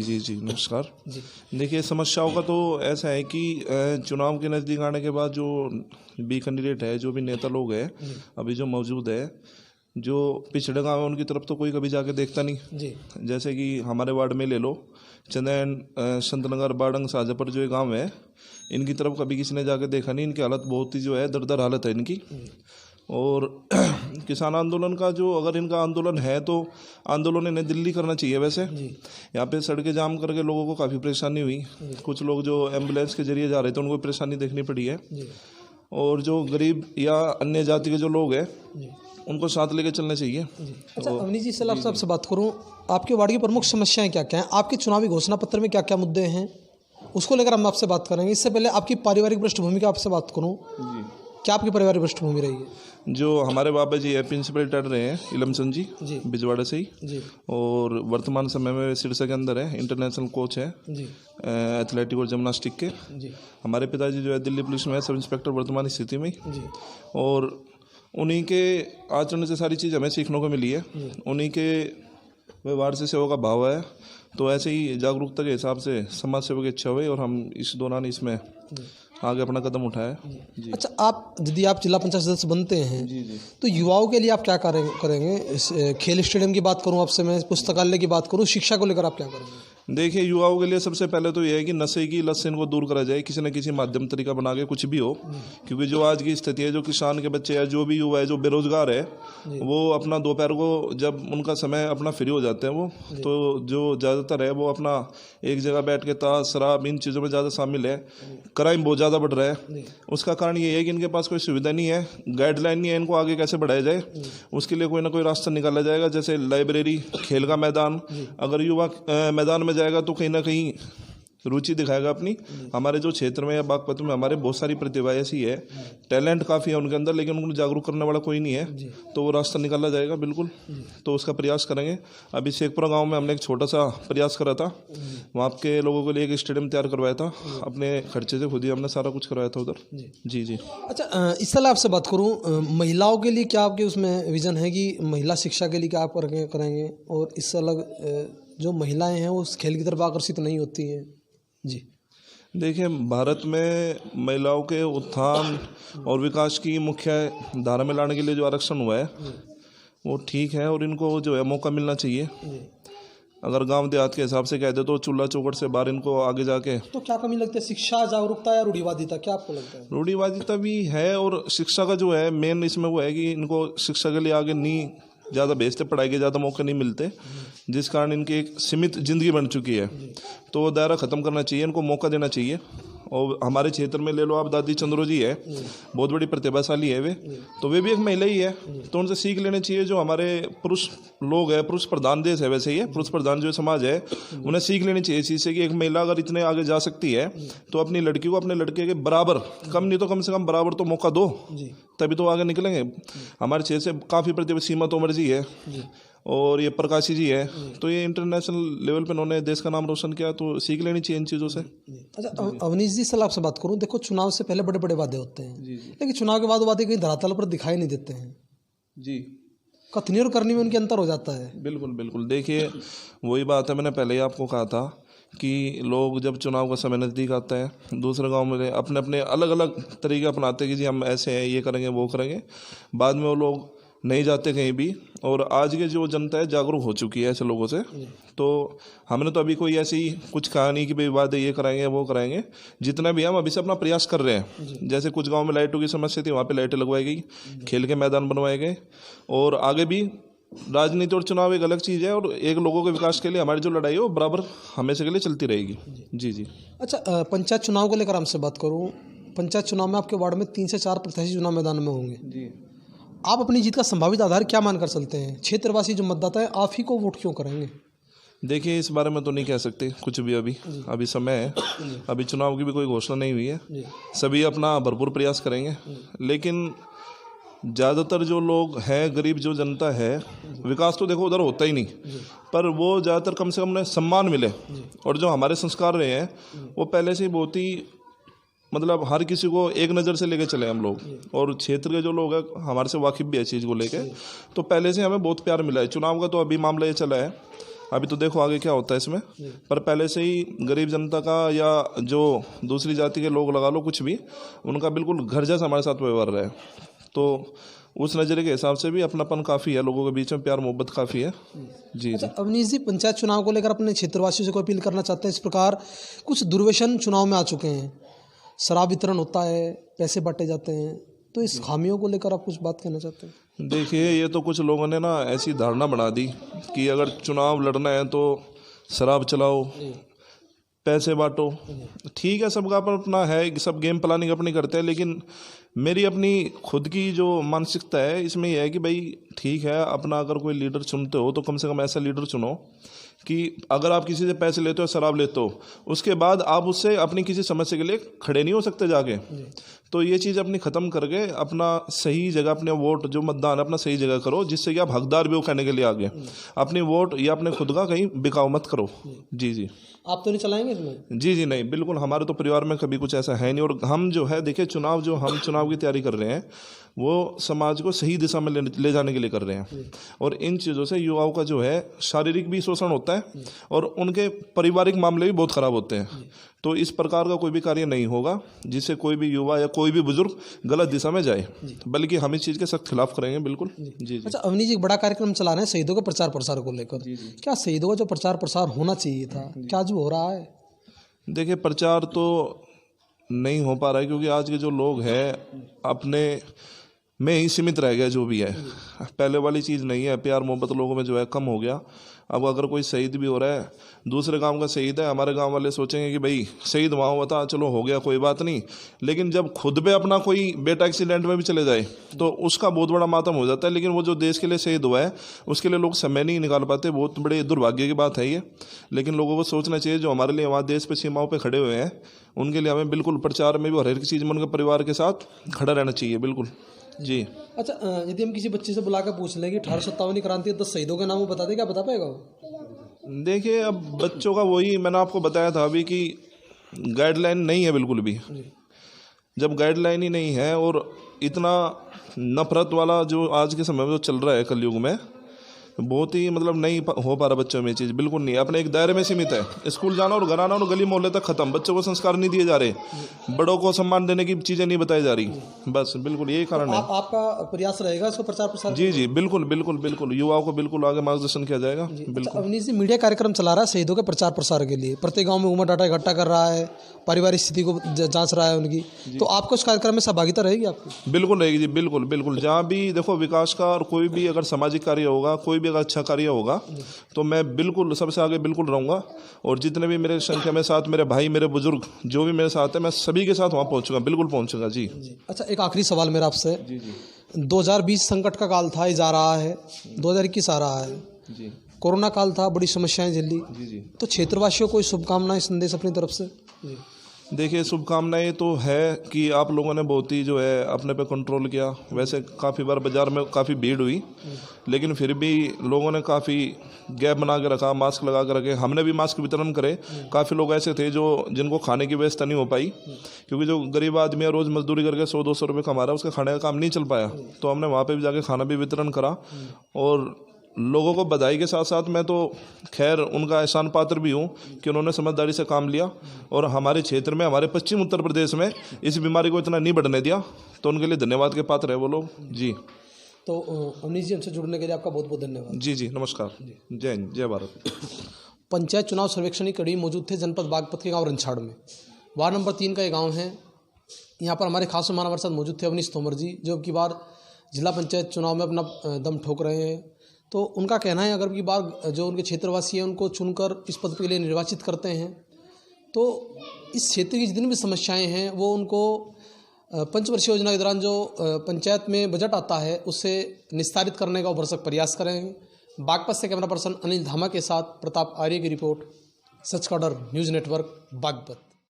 जी जी नमस्कार। जी। देखिए, समस्याओं का तो ऐसा है कि चुनाव के नज़दीक आने के बाद जो भी कैंडिडेट है, जो भी नेता लोग हैं जी। अभी जो मौजूद है, जो पिछड़े गाँव है उनकी तरफ तो कोई कभी जाके देखता नहीं। जी। जैसे कि हमारे वार्ड में ले लो, चंदैन, संतनगर, बाड़ंग, शाहजहाँपुर जो ये गाँव है, इनकी तरफ कभी किसी ने जाके देखा नहीं। इनकी हालत बहुत ही जो है दरदर हालत है इनकी। और किसान आंदोलन का जो, अगर इनका आंदोलन है तो आंदोलन इन्हें दिल्ली करना चाहिए। वैसे जी। यहाँ पे सड़कें जाम करके लोगों को काफ़ी परेशानी हुई। कुछ लोग जो एम्बुलेंस के जरिए जा रहे थे उनको परेशानी देखनी पड़ी है। जी। और जो गरीब या अन्य जाति के जो लोग हैं जी। उनको साथ लेके चलना चाहिए। जी। अच्छा अवनीश जी, सलाह आपसे बात करूं, आपके वार्ड की प्रमुख समस्याएं क्या क्या हैं? आपके चुनावी घोषणा पत्र में क्या क्या मुद्दे हैं, उसको लेकर हम आपसे बात करेंगे। इससे पहले आपकी पारिवारिक पृष्ठभूमि का आपसे बात करूं, जी। क्या आपकी पारिवारिक पृष्ठभूमि रही है? जो हमारे बाबा जी है, प्रिंसिपल रिटायर्ड रहे हैं इलमचंद जी, जी। बिजवाड़ा से ही। जी। और वर्तमान समय में सिरसा के अंदर है, इंटरनेशनल कोच है जी। एथलेटिक और जिम्नास्टिक के। जी। हमारे पिताजी जो है दिल्ली पुलिस में है, सब इंस्पेक्टर वर्तमान स्थिति में। जी। और उन्हीं के आचरण से सारी चीज़ हमें सीखने को मिली है। उन्हीं के व्यवहार से सेवा का भाव है। तो ऐसे ही जागरूकता के हिसाब से समाज सेवा की इच्छा हुई और हम इस दौरान इसमें आगे अपना कदम उठाया। जी। अच्छा, आप यदि आप जिला पंचायत सदस्य बनते हैं जी जी तो युवाओं के लिए आप क्या करेंगे? खेल स्टेडियम की बात करूं आपसे, मैं पुस्तकालय की बात करूं, शिक्षा को लेकर आप क्या करेंगे? देखिए, युवाओं के लिए सबसे पहले तो ये है कि नशे की लत से इनको दूर करा जाए, किसी न किसी माध्यम तरीका बना के, कुछ भी हो। क्योंकि जो आज की स्थिति है, जो किसान के बच्चे हैं, जो भी युवा है, जो बेरोजगार है, वो अपना दोपहर को जब उनका समय अपना फ्री हो जाते हैं वो, तो जो ज़्यादातर है वो अपना एक जगह बैठ के ताश, शराब, इन चीज़ों में ज़्यादा शामिल है। क्राइम बहुत ज़्यादा बढ़ रहा है। उसका कारण ये है कि इनके पास कोई सुविधा नहीं है, गाइडलाइन नहीं है, इनको आगे कैसे बढ़ाया जाए। उसके लिए कोई ना कोई रास्ता निकाला जाएगा, जैसे लाइब्रेरी, खेल का मैदान। अगर युवा मैदान में जाएगा तो कहीं ना कहीं रुचि दिखाएगा अपनी। हमारे जो क्षेत्र में या बागपत में हमारे बहुत सारी प्रतिभा ऐसी है, टैलेंट काफ़ी है उनके अंदर, लेकिन उनको जागरूक करने वाला कोई नहीं है। तो वो रास्ता निकाला जाएगा बिल्कुल। तो उसका प्रयास करेंगे। अभी शेखपुरा गांव में हमने एक छोटा सा प्रयास करा था। वहाँ के लोगों के लिए एक स्टेडियम तैयार करवाया था, अपने खर्चे से खुद ही हमने सारा कुछ करवाया था उधर। जी जी। अच्छा, इस तरह आपसे बात करूं, महिलाओं के लिए क्या आपके उसमें विजन है कि महिला शिक्षा के लिए क्या आप करेंगे? और इससे अलग जो महिलाएं हैं वो उस खेल की तरफ आकर्षित नहीं होती हैं। जी। देखिए, भारत में महिलाओं के उत्थान और विकास की मुख्य धारा में लाने के लिए जो आरक्षण हुआ है वो ठीक है, और इनको जो है मौका मिलना चाहिए। अगर गांव देहात के हिसाब से कहते तो चूल्हा चौखट से बाहर इनको आगे जाके। तो क्या कमी लगती है? शिक्षा, जागरूकता या रूढ़िवादिता, क्या आपको लगता है? रूढ़िवादिता भी है, और शिक्षा का जो है मेन इसमें वो है कि इनको शिक्षा के लिए आगे नहीं ज़्यादा भेजते, पढ़ाई के ज़्यादा मौके नहीं मिलते, जिस कारण इनकी एक सीमित जिंदगी बन चुकी है। तो वो दायरा ख़त्म करना चाहिए, इनको मौका देना चाहिए। और हमारे क्षेत्र में ले लो आप, दादी चंद्रो जी है, बहुत बड़ी प्रतिभाशाली है वे, तो वे भी एक महिला ही है। तो उनसे सीख लेनी चाहिए। जो हमारे पुरुष लोग हैं, पुरुष प्रधान देश है वैसे ही है, पुरुष प्रधान जो समाज है, उन्हें सीख लेनी चाहिए इस चीज़ से कि एक महिला अगर इतने आगे जा सकती है तो अपनी लड़की को अपने लड़के के बराबर, कम नहीं तो कम से कम बराबर तो मौका दो, तभी तो आगे निकलेंगे। हमारे क्षेत्र से काफ़ी प्रतिभा, सीमा तोमर जी है और ये प्रकाशी जी है, तो ये इंटरनेशनल लेवल पे उन्होंने देश का नाम रोशन किया, तो सीख लेनी चाहिए इन चीज़ों से। अच्छा अवनीश जी, सलाह आपसे बात करूं, देखो चुनाव से पहले बड़े बड़े वादे होते हैं, लेकिन चुनाव के बाद वादे कहीं धरातल पर दिखाई नहीं देते हैं। जी। कथनी और करनी में उनके अंतर हो जाता है। बिल्कुल बिल्कुल। देखिए, वही बात है, मैंने पहले ही आपको कहा था कि लोग जब चुनाव का समय नज़दीक आता है, दूसरे गांव में अपने अपने अलग अलग तरीके अपनाते हैं कि जी हम ऐसे हैं, ये करेंगे, वो करेंगे। बाद में वो लोग नहीं जाते कहीं भी। और आज के जो जनता है जागरूक हो चुकी है ऐसे लोगों से। तो हमने तो अभी कोई ऐसी कुछ कहा नहीं कि भाई वादे ये कराएंगे वो कराएंगे। जितना भी हम अभी से अपना प्रयास कर रहे हैं। जैसे कुछ गांव में लाइटों की समस्या थी, वहाँ पे लाइटें लगवाई गई, खेल के मैदान बनवाए गए। और आगे भी राजनीति और चुनाव एक अलग चीज़ है, और एक लोगों के विकास के लिए हमारी जो लड़ाई है वो बराबर हमेशा के लिए चलती रहेगी। जी जी। अच्छा, पंचायत चुनाव को लेकर हमसे बात करूँ, पंचायत चुनाव में आपके वार्ड में 3 से 4 प्रत्याशी चुनाव मैदान में होंगे। जी। आप अपनी जीत का संभावित आधार क्या मानकर चलते हैं? क्षेत्रवासी जो मतदाता है आप ही को वोट क्यों करेंगे? देखिए, इस बारे में तो नहीं कह सकते कुछ भी। अभी समय है, अभी चुनाव की भी कोई घोषणा नहीं हुई है। सभी अपना भरपूर प्रयास करेंगे, लेकिन ज़्यादातर जो लोग हैं, गरीब जो जनता है, विकास तो देखो उधर होता ही नहीं, पर वो ज़्यादातर कम से कम उन्हें सम्मान मिले। और जो हमारे संस्कार रहे हैं वो पहले से ही बहुत ही, मतलब हर किसी को एक नज़र से लेके चले हम लोग। और क्षेत्र के जो लोग हैं हमारे से वाकिफ़ भी है चीज़ को लेके, तो पहले से हमें बहुत प्यार मिला है। चुनाव का तो अभी मामला ये चला है, अभी तो देखो आगे क्या होता है इसमें। पर पहले से ही गरीब जनता का या जो दूसरी जाति के लोग लगा लो कुछ भी, उनका बिल्कुल घर जैसा हमारे साथ व्यवहार रहा है। तो उस नज़रिए के हिसाब से भी अपनापन काफ़ी है, लोगों के बीच में प्यार मोहब्बत काफ़ी है। जी अच्छा अवनीश जी, पंचायत चुनाव को लेकर अपने क्षेत्रवासियों से कोई अपील करना चाहते हैं? इस प्रकार कुछ दुर्व्यसन चुनाव में आ चुके हैं, शराब वितरण होता है, पैसे बांटे जाते हैं, तो इस खामियों को लेकर आप कुछ बात कहना चाहते हैं? देखिए, ये तो कुछ लोगों ने ना ऐसी धारणा बना दी कि अगर चुनाव लड़ना है तो शराब चलाओ, पैसे बांटो। ठीक है, सबका अपना है, सब गेम प्लानिंग अपनी करते हैं, लेकिन मेरी अपनी खुद की जो मानसिकता है इसमें यह है कि भाई ठीक है, अपना अगर कोई लीडर चुनते हो तो कम से कम ऐसा लीडर चुनो कि अगर आप किसी से पैसे लेते हो, शराब लेते हो, उसके बाद आप उससे अपनी किसी समस्या के लिए खड़े नहीं हो सकते जाके। तो ये चीज़ अपनी ख़त्म करके अपना सही जगह, अपने वोट जो मतदान है अपना सही जगह करो, जिससे कि आप हकदार भी हो कहने के लिए आगे। अपनी वोट या अपने खुद का कहीं बिकाऊ मत करो। जी जी। आप तो नहीं चलाएंगे इसमें? जी जी नहीं, बिल्कुल हमारे तो परिवार में कभी कुछ ऐसा है नहीं। और हम जो है देखिए, चुनाव जो हम चुनाव की तैयारी कर रहे हैं वो समाज को सही दिशा में ले जाने के लिए कर रहे हैं। और इन चीज़ों से युवाओं का जो है शारीरिक भी शोषण होता है और उनके पारिवारिक मामले भी बहुत ख़राब होते हैं। तो इस प्रकार का कोई भी कार्य नहीं होगा जिससे कोई भी युवा या कोई भी बुजुर्ग गलत दिशा में जाए, बल्कि हम इस चीज़ के सख्त खिलाफ करेंगे। बिल्कुल जी जी। अच्छा अवनीश जी, एक बड़ा कार्यक्रम चला रहे हैं शहीदों के प्रचार प्रसार को लेकर, क्या शहीदों का जो प्रचार प्रसार होना चाहिए था, क्या जो हो रहा है? देखिए, प्रचार तो नहीं हो पा रहा है क्योंकि आज के जो लोग हैं अपने में ही सीमित रह गया। जो भी है पहले वाली चीज़ नहीं है, प्यार मोहब्बत लोगों में जो है कम हो गया। अब अगर कोई शहीद भी हो रहा है, दूसरे गांव का शहीद है, हमारे गांव वाले सोचेंगे कि भाई शहीद वहाँ हुआ था, चलो हो गया कोई बात नहीं। लेकिन जब खुद पे अपना कोई बेटा एक्सीडेंट में भी चले जाए तो उसका बहुत बड़ा मातम हो जाता है। लेकिन वो जो देश के लिए शहीद हुआ है उसके लिए लोग समय नहीं निकाल पाते। बहुत बड़े दुर्भाग्य की बात है ये। लेकिन लोगों को सोचना चाहिए, जो हमारे लिए वहाँ देश पे सीमाओं पर खड़े हुए हैं उनके लिए हमें बिल्कुल प्रचार में भी हर एक चीज़ में उनके परिवार के साथ खड़ा रहना चाहिए। बिल्कुल जी। अच्छा यदि हम किसी बच्चे से बुला कर पूछ लें कि 1857 क्रांति 10 शहीदों के नाम वो बता दे, क्या बता पाएगा वो? देखिए, अब बच्चों का वही मैंने आपको बताया था अभी कि गाइडलाइन नहीं है बिल्कुल भी। जब गाइडलाइन ही नहीं है और इतना नफरत वाला जो आज के समय में जो चल रहा है कलयुग में, बहुत ही मतलब नहीं हो पा रहा बच्चों में चीज़, बिल्कुल नहीं। अपने एक दायरे में सीमित है। स्कूल जाना और घर आना और गली मोहल्ले तक खत्म। बच्चों को संस्कार नहीं दिए जा रहे, बड़ों को सम्मान देने की चीज़ें नहीं बताई जा रही। बस बिल्कुल यही कारण है। आपका प्रयास रहेगा इसको प्रचार प्रसार? जी जी बिल्कुल बिल्कुल बिल्कुल, युवाओं को बिल्कुल आगे मार्गदर्शन किया जाएगा। बिल्कुल। अवनीश जी, मीडिया कार्यक्रम चला रहा है शहीदों के प्रचार प्रसार के लिए, प्रत्येक गाँव में उमर डाटा इकट्ठा कर रहा है, पारिवारिक स्थिति को जाँच रहा है उनकी, तो आपको इस कार्यक्रम में सहभागिता रहेगी आपकी? बिल्कुल रहेगी जी, बिल्कुल बिल्कुल। जहाँ भी देखो विकास का और कोई भी अगर सामाजिक कार्य होगा, कोई भी अगर अच्छा कार्य होगा तो मैं बिल्कुल सबसे आगे बिल्कुल रहूँगा। और जितने भी मेरे संख्या में साथ मेरे भाई, मेरे बुजुर्ग जो भी मेरे साथ है, मैं सभी के साथ वहाँ पहुँचूंगा, बिल्कुल पहुँचूंगा जी। अच्छा एक आखिरी सवाल मेरा आपसे। जी जी। 2020 संकट का काल था, ये जा रहा है, 2021 आ रहा है जी। कोरोना काल था, बड़ी समस्याएं झेली। जी जी। तो क्षेत्रवासियों को शुभकामनाएं, संदेश अपनी तरफ से? देखिए, शुभकामनाएं तो है कि आप लोगों ने बहुत ही जो है अपने पे कंट्रोल किया। वैसे काफ़ी बार बाज़ार में काफ़ी भीड़ हुई, लेकिन फिर भी लोगों ने काफ़ी गैप बना के रखा, मास्क लगा के रखे। हमने भी मास्क वितरण करे। काफ़ी लोग ऐसे थे जो जिनको खाने की व्यवस्था नहीं हो पाई, क्योंकि जो गरीब आदमी है रोज़ मजदूरी करके 100-200 रुपये कमा रहा है, उसका खाने का काम नहीं चल पाया। तो हमने वहाँ पर भी जाके खाना भी वितरण करा और लोगों को बधाई के साथ साथ मैं तो खैर उनका एहसान पात्र भी हूँ कि उन्होंने समझदारी से काम लिया और हमारे क्षेत्र में, हमारे पश्चिम उत्तर प्रदेश में इस बीमारी को इतना नहीं बढ़ने दिया। तो उनके लिए धन्यवाद के पात्र है वो लोग जी। तो अवनीश जी, हमसे जुड़ने के लिए आपका बहुत बहुत धन्यवाद। जी जी नमस्कार। जय हिंद, जय भारत। पंचायत चुनाव सर्वेक्षण की कड़ी मौजूद थे जनपद बागपत के गाँव रंछाड़ में, वार्ड नंबर 3 का ये गाँव है। यहाँ पर हमारे खास मेहमान हमारे साथ मौजूद थे अवनीश तोमर जी, जो अब की बार जिला पंचायत चुनाव में अपना दम ठोक रहे हैं। तो उनका कहना है अगर की बार जो उनके क्षेत्रवासी हैं उनको चुनकर इस पद के लिए निर्वाचित करते हैं तो इस क्षेत्र की जितनी भी समस्याएं हैं वो उनको पंचवर्षीय योजना के दौरान जो पंचायत में बजट आता है उससे निस्तारित करने का भरसक प्रयास करेंगे। बागपत से कैमरा पर्सन अनिल धामा के साथ प्रताप आर्य की रिपोर्ट, सच का डर न्यूज़ नेटवर्क बागपत।